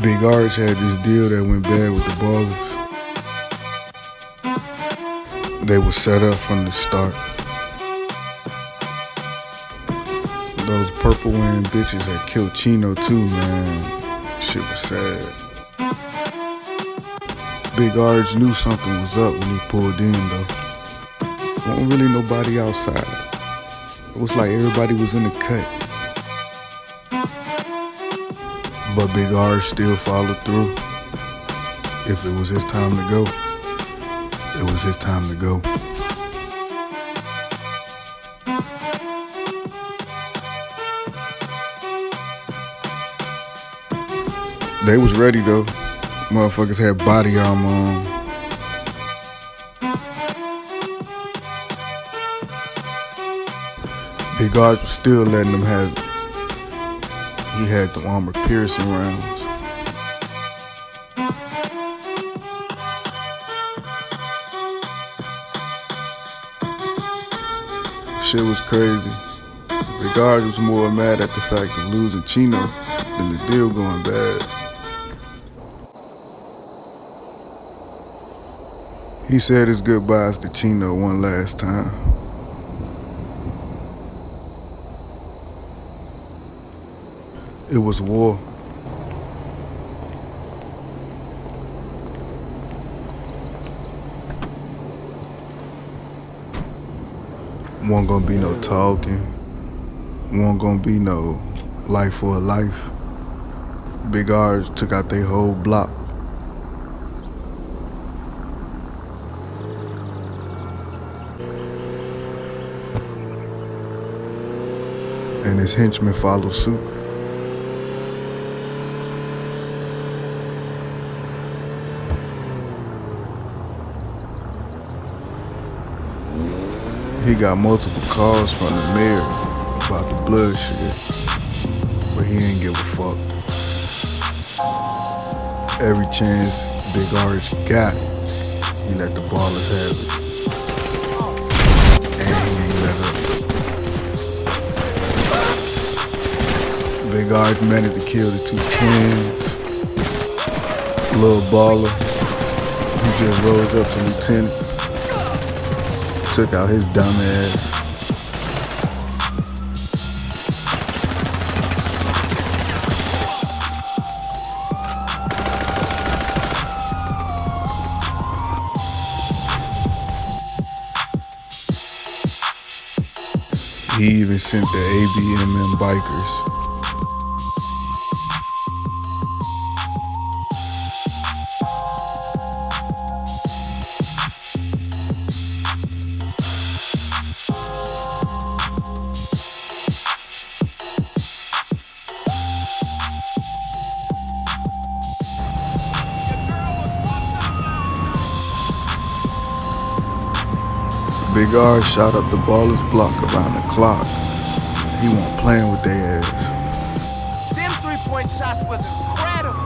Big Arch had this deal that went bad with the Ballers. They were set up from the start. Those purple wearing bitches that killed Chino too, man. Shit was sad. Big Arch knew something was up when he pulled in though. Wasn't really nobody outside. It was like everybody was in the cut. But Big Arch still followed through. If it was his time to go, it was his time to go. They was ready though. Motherfuckers had body armor on. Big Arch was still letting them have it. He had the armor-piercing rounds. Shit was crazy. Big Arch was more mad at the fact of losing Chino than the deal going bad. He said his goodbyes to Chino one last time. It was war. Wasn't gonna be no talking. Wasn't gonna be no life for a life. Big Arch took out their whole block. And his henchmen followed suit. He got multiple calls from the mayor about the bloodshed, but he ain't give a fuck. Every chance Big Arch got, he let the Ballers have it. And he ain't let up. Big Arch managed to kill the two twins. Little Baller, he just rose up to lieutenant. Took out his dumb ass. He even sent the ABMM bikers. Big Arch shot up the Ballers block around the clock. He wasn't playing with their ass. Them three-point shots was incredible.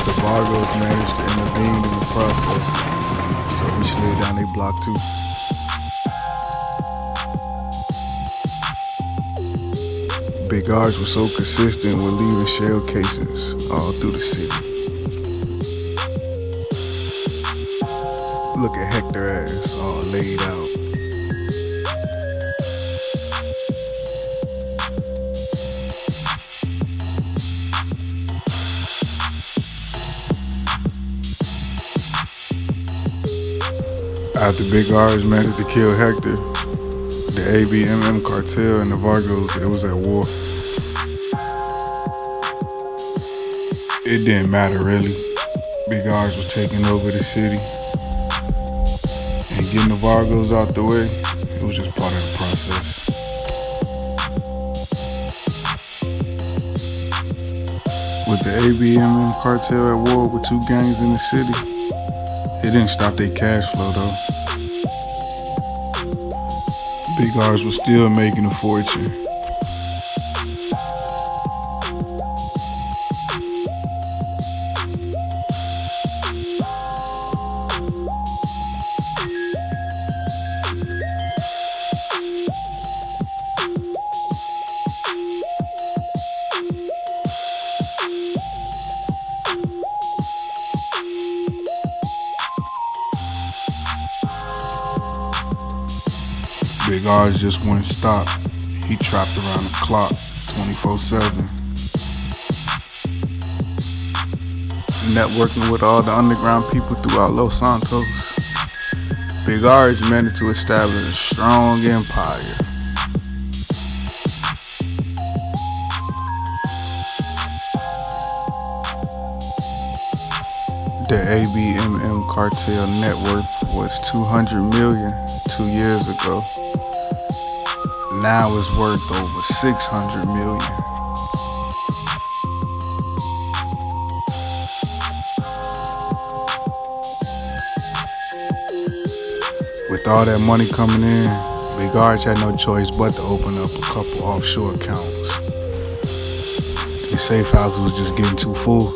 The Vargos managed to intervene in the process, so we slid down their block too. Big Arch was so consistent with leaving shell casings all through the city. Look at Hector ass all laid out. After Big Arch managed to kill Hector, the ABMM Cartel and the Vargos, it was at war. It didn't matter really. Big Arch was taking over the city. And getting the Vargos out the way, it was just part of the process. With the ABMM Cartel at war with two gangs in the city, it didn't stop their cash flow though. Big Arch was still making a fortune. Big R's just wouldn't stop. He trapped around the clock, 24/7. Networking with all the underground people throughout Los Santos, Big R's managed to establish a strong empire. The ABMM Cartel net worth was $200 million 2 years ago. Now it's worth over $600 million. With all that money coming in, Big Arch had no choice but to open up a couple offshore accounts. His safe house was just getting too full.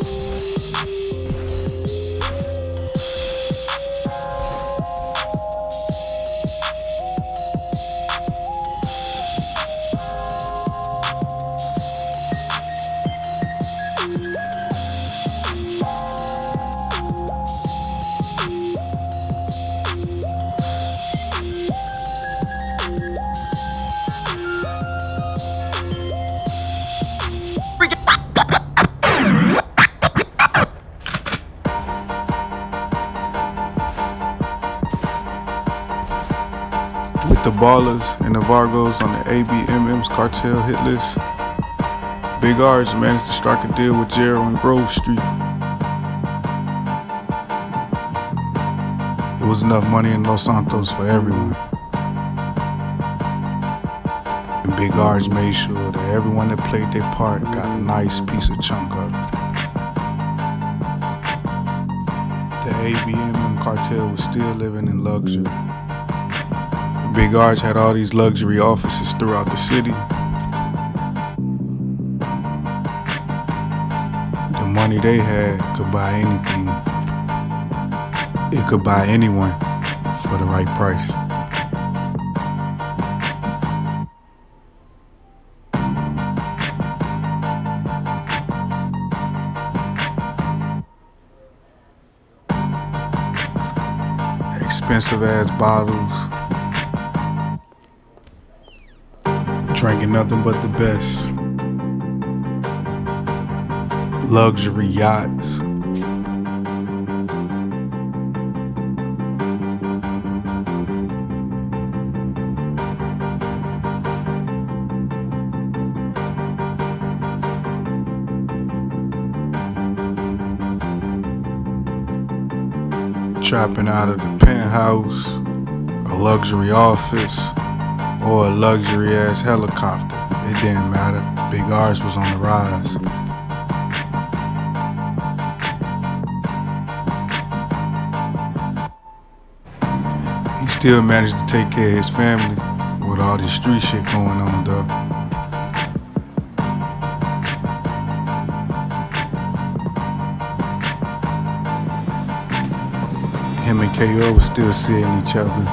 With the Ballers and the Vargos on the ABMM's Cartel hit list, Big R's managed to strike a deal with Gerald and Grove Street. It was enough money in Los Santos for everyone. And Big R's made sure that everyone that played their part got a nice piece of chunk of it. The ABMM Cartel was still living in luxury. Big Arch had all these luxury offices throughout the city. The money they had could buy anything. It could buy anyone for the right price. Expensive ass bottles. Drinking nothing but the best. Luxury yachts. Trapping out of the penthouse, a luxury office, or a luxury ass helicopter. It didn't matter. Big R's was on the rise. He still managed to take care of his family with all this street shit going on though. Him and KO was still seeing each other.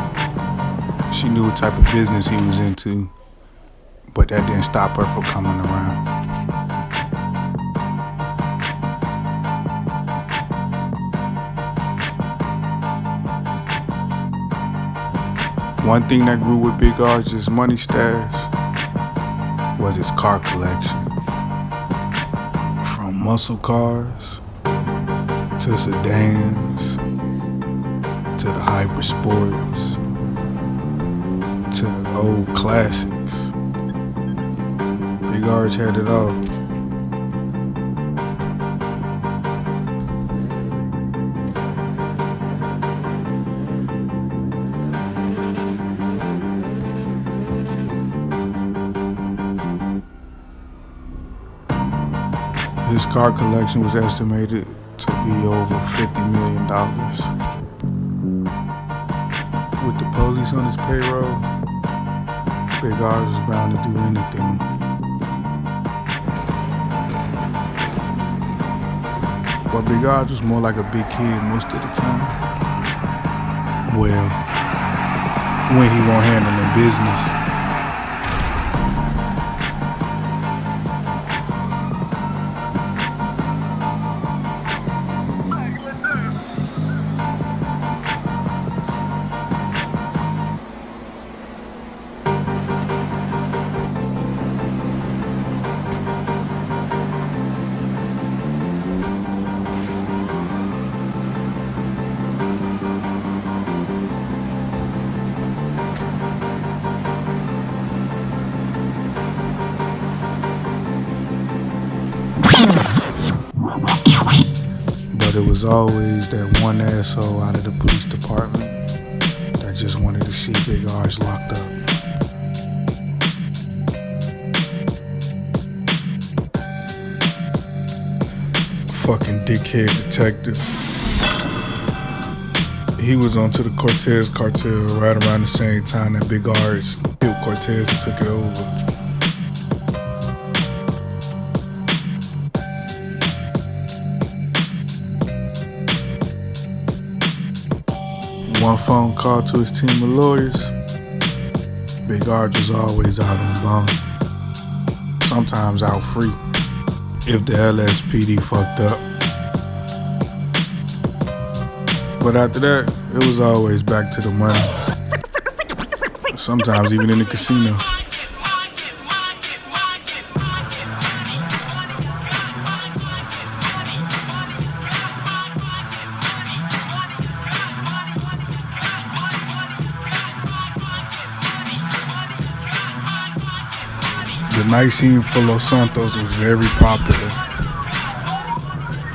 She knew what type of business he was into, but that didn't stop her from coming around. One thing that grew with Big Arch's money stash was his car collection. From muscle cars to sedans to the hyper sports to the old classics. Big Arch had it all. His car collection was estimated to be over $50 million. With the police on his payroll, Big R's was bound to do anything. But Big R's was more like a big kid most of the time. Well, when he won't handle business. was always that one asshole out of the police department that just wanted to see Big R's locked up. Fucking dickhead detective. He was onto the Cortez Cartel right around the same time that Big R's killed Cortez and took it over. One phone call to his team of lawyers, Big R's was always out on bond. Sometimes out free, if the LSPD fucked up. But after that, it was always back to the money. Sometimes even in the casino. The night scene for Los Santos was very popular.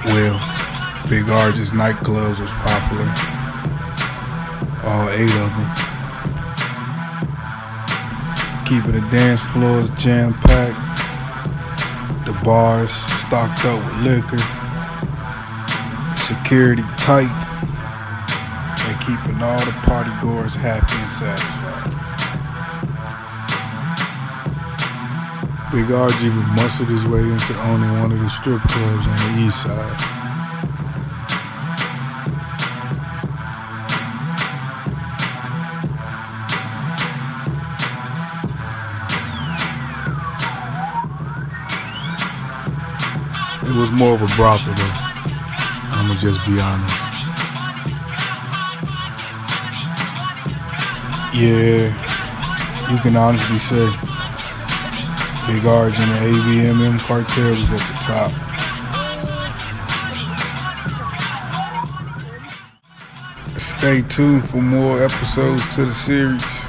Well, Big R's nightclubs was popular. All 8 of them. Keeping the dance floors jam-packed. The bars stocked up with liquor. Security tight. And keeping all the party goers happy and satisfied. Big R even muscled his way into owning one of the strip clubs on the east side. It was more of a brothel though, I'ma just be honest. Yeah, you can honestly say Big R's and the ABMM Cartel was at the top. Stay tuned for more episodes to the series.